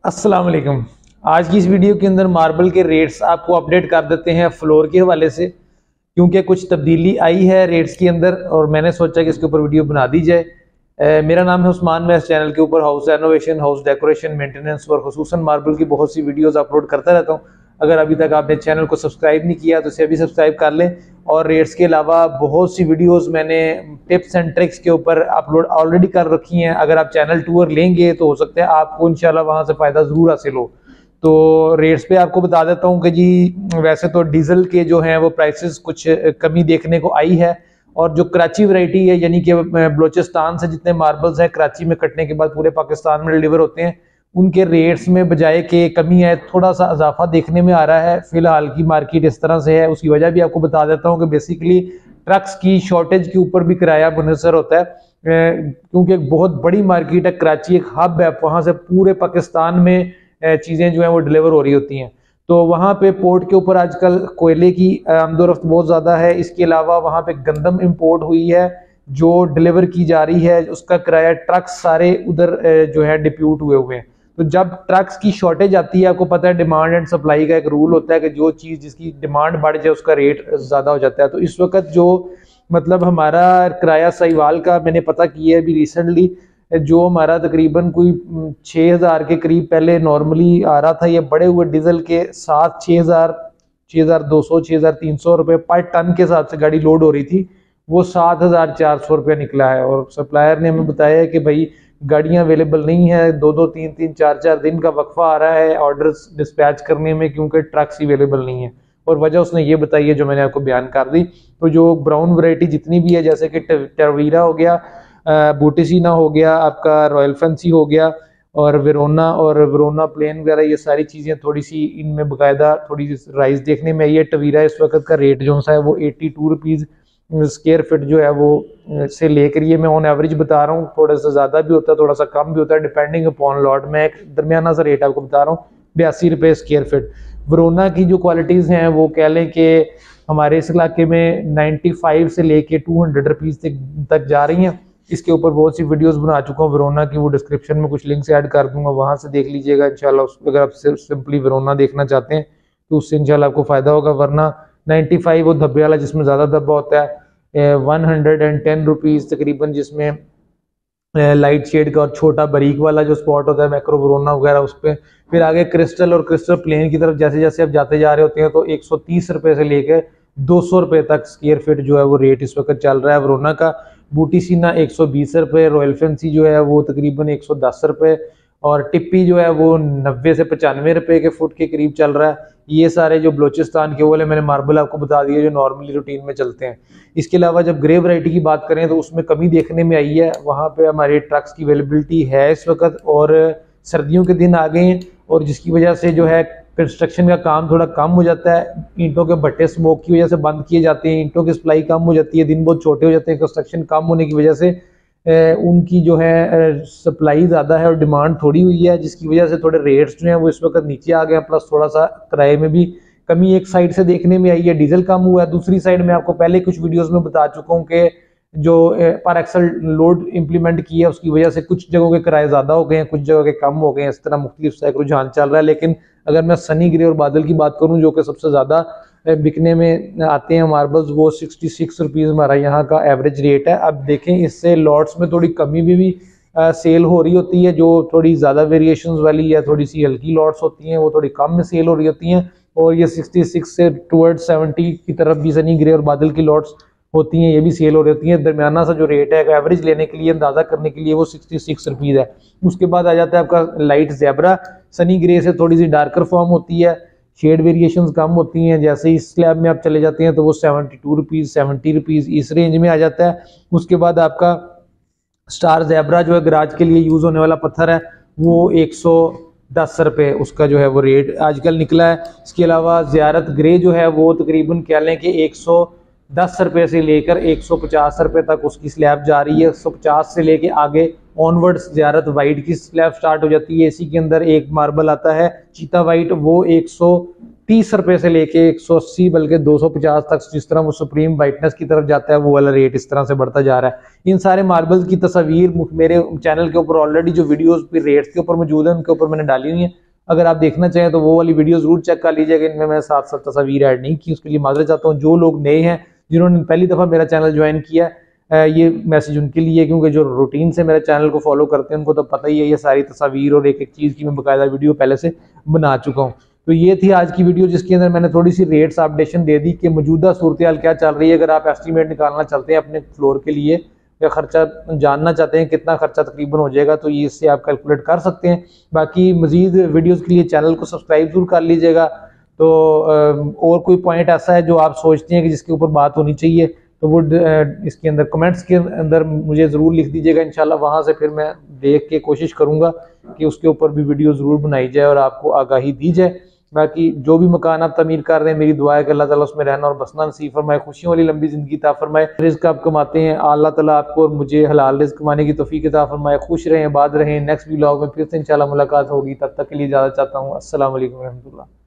अस्सलाम वालेकुम। आज की इस वीडियो के अंदर मार्बल के रेट्स आपको अपडेट कर देते हैं फ्लोर के हवाले से, क्योंकि कुछ तब्दीली आई है रेट्स के अंदर और मैंने सोचा कि इसके ऊपर वीडियो बना दी जाए। मेरा नाम है उस्मान, मैं इस चैनल के ऊपर house renovation, house decoration, maintenance और खुसूसन मार्बल की बहुत सी वीडियोस अपलोड करता रहता हूँ। अगर अभी तक आपने चैनल को सब्सक्राइब नहीं किया तो इसे अभी सब्सक्राइब कर लें। और रेट्स के अलावा बहुत सी वीडियोस मैंने टिप्स एंड ट्रिक्स के ऊपर अपलोड ऑलरेडी कर रखी हैं। अगर आप चैनल टूर लेंगे तो हो सकता है आपको इंशाल्लाह वहां से फ़ायदा ज़रूर हासिल हो। तो रेट्स पे आपको बता देता हूँ कि जी वैसे तो डीजल के जो हैं वो प्राइसेस कुछ कमी देखने को आई है, और जो कराची वैरायटी है यानी कि बलोचिस्तान से जितने मार्बल्स हैं कराची में कटने के बाद पूरे पाकिस्तान में डिलीवर होते हैं, उनके रेट्स में बजाय के कमी है, थोड़ा सा इजाफा देखने में आ रहा है। फिलहाल की मार्केट इस तरह से है, उसकी वजह भी आपको बता देता हूँ कि बेसिकली ट्रक्स की शॉर्टेज के ऊपर भी किराया मुनहसर होता है, क्योंकि एक बहुत बड़ी मार्केट है कराची, एक हब है, वहां से पूरे पाकिस्तान में चीजें जो है वो डिलीवर हो रही होती हैं। तो वहाँ पे पोर्ट के ऊपर आजकल कोयले की आमदोरफ्त बहुत ज़्यादा है। इसके अलावा वहाँ पे गंदम इंपोर्ट हुई है जो डिलीवर की जा रही है, उसका किराया ट्रक्स सारे उधर जो है डिप्यूट हुए हैं। तो जब ट्रक्स की शॉर्टेज आती है, आपको पता है डिमांड एंड सप्लाई का एक रूल होता है कि जो चीज़ जिसकी डिमांड बढ़ जाए उसका रेट ज़्यादा हो जाता है। तो इस वक्त जो मतलब हमारा किराया साहिवाल का मैंने पता किया है अभी रिसेंटली, जो हमारा तकरीबन कोई 6,000 के करीब पहले नॉर्मली आ रहा था, ये बड़े हुए डीजल के साथ 6,000, 6,200, 6,300 रुपये पर टन के हिसाब से गाड़ी लोड हो रही थी, वो 7,400 रुपये निकला है। और सप्लायर ने हमें बताया है कि भाई गाड़ियां अवेलेबल नहीं है, 2-2, 3-3, 4-4 दिन का वक्फा आ रहा है ऑर्डर्स डिस्पैच करने में, क्योंकि ट्रक्स अवेलेबल नहीं है। और वजह उसने ये बताई है जो मैंने आपको बयान कर दी। तो जो ब्राउन वैरायटी जितनी भी है, जैसे कि टवीरा हो गया, बूटिसीना हो गया, आपका रॉयल फैंसी हो गया, और वेरोना प्लेन वगैरह, ये सारी चीज़ें थोड़ी सी इनमें बाकायदा थोड़ी सी राइस देखने में आई है। टवीरा इस वक्त का रेट जो सा है वो 82 रुपीज़ स्क्वायर फिट जो है वो से लेकर, ये मैं ऑन एवरेज बता रहा हूँ, थोड़ा सा ज़्यादा भी होता है थोड़ा सा कम भी होता है डिपेंडिंग अपॉन लॉट। मैं एक दरमियाना सा रेट आपको बता रहा हूँ, 82 रुपये स्क्वायर फिट। वेरोना की जो क्वालिटीज़ हैं वो कह लें कि हमारे इस इलाके में 95 से लेके 200 रुपीज़ तक जा रही हैं। इसके ऊपर बहुत सी वीडियोस बना चुका हूँ वेरोना की, वो डिस्क्रिप्शन में कुछ लिंक्स ऐड कर दूंगा, वहां से देख लीजिएगा इंशाल्लाह। अगर आप सिर्फ सिंपली वेरोना देखना चाहते हैं तो उससे इंशाल्लाह आपको फायदा होगा। वरना 95 वो धब्बे वाला जिसमें ज्यादा धब्बा होता है, 110 रुपीज़ तकरीबन, जिसमें लाइट शेड का और छोटा बारीक वाला जो स्पॉट होता है मैक्रो वेरोना वगैरह उस पर। फिर आगे क्रिस्टल और क्रिस्टल प्लेन की तरफ जैसे जैसे आप जाते जा रहे होते हैं तो 130 रुपये से लेकर 200 रुपये तक स्क्वायर फिट जो है वो रेट इस वक्त चल रहा है वेरोना का। बूटीसीना 120 रुपये, रॉयल फैंसी जो है वो तकरीबन 110 रुपये, और टिप्पी जो है वो 90 से 95 रुपये के फुट के करीब चल रहा है। ये सारे जो बलोचिस्तान के वाले मैंने मार्बल आपको बता दिए जो नॉर्मली रूटीन में चलते हैं। इसके अलावा जब ग्रे वैरायटी की बात करें तो उसमें कमी देखने में आई है, वहाँ पे हमारे ट्रक्स की अवेलेबिलिटी है इस वक्त, और सर्दियों के दिन आ गए हैं, और जिसकी वजह से जो है कंस्ट्रक्शन का काम थोड़ा कम हो जाता है। ईंटों के भट्टे स्मोक की वजह से बंद किए जाते हैं, ईंटों की सप्लाई कम हो जाती है, दिन बहुत छोटे हो जाते हैं, कंस्ट्रक्शन कम होने की वजह से उनकी जो है सप्लाई ज़्यादा है और डिमांड थोड़ी हुई है, जिसकी वजह से थोड़े रेट्स जो हैं वो इस वक्त नीचे आ गए हैं। प्लस थोड़ा सा किराए में भी कमी एक साइड से देखने में आई है, डीजल कम हुआ है। दूसरी साइड में आपको पहले कुछ वीडियोस में बता चुका हूँ कि जो पर एक्सल लोड इंप्लीमेंट की है उसकी वजह से कुछ जगहों के किराए ज़्यादा हो गए हैं, कुछ जगह के कम हो गए हैं। इस तरह मुख्तलिफ सा रुझान चल रहा है। लेकिन अगर मैं सनी ग्रे और बादल की बात करूं जो कि सबसे ज़्यादा बिकने में आते हैं मार्बल्स, वो 66 रुपीज़ हमारा यहाँ का एवरेज रेट है। अब देखें इससे लॉट्स में थोड़ी कमी भी सेल हो रही होती है, जो थोड़ी ज़्यादा वेरिएशंस वाली या थोड़ी सी हल्की लॉट्स होती हैं वो थोड़ी कम में सेल हो रही होती हैं, और ये 66 से टुवर्ड्स 70 की तरफ भी सनी ग्रे और बादल की लॉट्स होती हैं, ये भी सेल हो रही होती हैं। दरमियाना सा जो रेट है एवरेज लेने के लिए, अंदाजा करने के लिए, वो 66 रुपीज़ है। उसके बाद आ जाता है आपका लाइट ज़ेब्रा, सनी ग्रे से थोड़ी सी डार्कर फॉर्म होती है, शेड वेरिएशंस कम होती हैं। जैसे ही स्लैब में आप चले जाते हैं तो वो 72 रुपीज़, 70 रुपीज़ इस रेंज में आ जाता है। उसके बाद आपका स्टार ज़ेब्रा जो है गराज के लिए यूज़ होने वाला पत्थर है, वो 110 रुपये उसका जो है वो रेट आजकल निकला है। इसके अलावा ज़ियारत ग्रे जो है वो तकरीबन कह लें कि 110 रुपये से लेकर 150 रुपये तक उसकी स्लैब जा रही है। 150 से लेके आगे ऑनवर्ड्स ज़ियारत वाइट की स्लैब स्टार्ट हो जाती है। इसी के अंदर एक मार्बल आता है चीता वाइट, वो 130 30 रुपए से लेके 180 बल्कि 250 तक, जिस तरह वो सुप्रीम वाइटनेस की तरफ जाता है वो वाला रेट इस तरह से बढ़ता जा रहा है। इन सारे मार्बल्स की तस्वीर मेरे चैनल के ऊपर ऑलरेडी जो वीडियोस भी रेट्स के ऊपर मौजूद है उनके ऊपर मैंने डाली हुई है, अगर आप देखना चाहें तो वो वाली वीडियो जरूर चेक कर लीजिएगा। इनमें मैं साथ साथ तस्वीर ऐड नहीं की, उसके लिए माजरत चाहता हूँ। जो लोग नए हैं जिन्होंने पहली दफ़ा मेरा चैनल ज्वाइन किया, ये मैसेज उनके लिए, क्योंकि जो रूटीन से मेरे चैनल को फॉलो करते हैं उनको तो पता ही है ये सारी तस्वीर और एक एक चीज़ की मैं बाकायदा वीडियो पहले से बना चुका हूँ। तो ये थी आज की वीडियो जिसके अंदर मैंने थोड़ी सी रेट्स अपडेशन दे दी कि मौजूदा सूरत हाल क्या चल रही है। अगर आप एस्टीमेट निकालना चाहते हैं अपने फ्लोर के लिए या खर्चा जानना चाहते हैं कितना खर्चा तकरीबन हो जाएगा, तो ये इससे आप कैलकुलेट कर सकते हैं। बाकी मजीद वीडियोज़ के लिए चैनल को सब्सक्राइब जरूर कर लीजिएगा। तो और कोई पॉइंट ऐसा है जो आप सोचते हैं कि जिसके ऊपर बात होनी चाहिए तो वो इसके अंदर कमेंट्स के अंदर मुझे ज़रूर लिख दीजिएगा। इंशाल्लाह वहाँ से फिर मैं देख के कोशिश करूँगा कि उसके ऊपर भी वीडियो ज़रूर बनाई जाए और आपको आगाही दी जाए। बाकी जो भी मकान आप तमीर कर रहे हैं, मेरी दुआ है कि अल्लाह ताला उसमें रहना और बसना नसीब फरमाए, खुशियों वाली लंबी ज़िंदगी अता फरमाए। रिज़्क आप कमाते हैं, अल्लाह ताला आपको और मुझे हलाल रिज़्क कमाने की तौफीक अता फरमाए। खुश रहें, आबाद रहें। नेक्स्ट व्लॉग में फिर से इंशाल्लाह मुलाकात होगी, तब तक के लिए इजाज़त चाहता हूँ। अस्सलाम वालेकुम रहमतुल्लाह।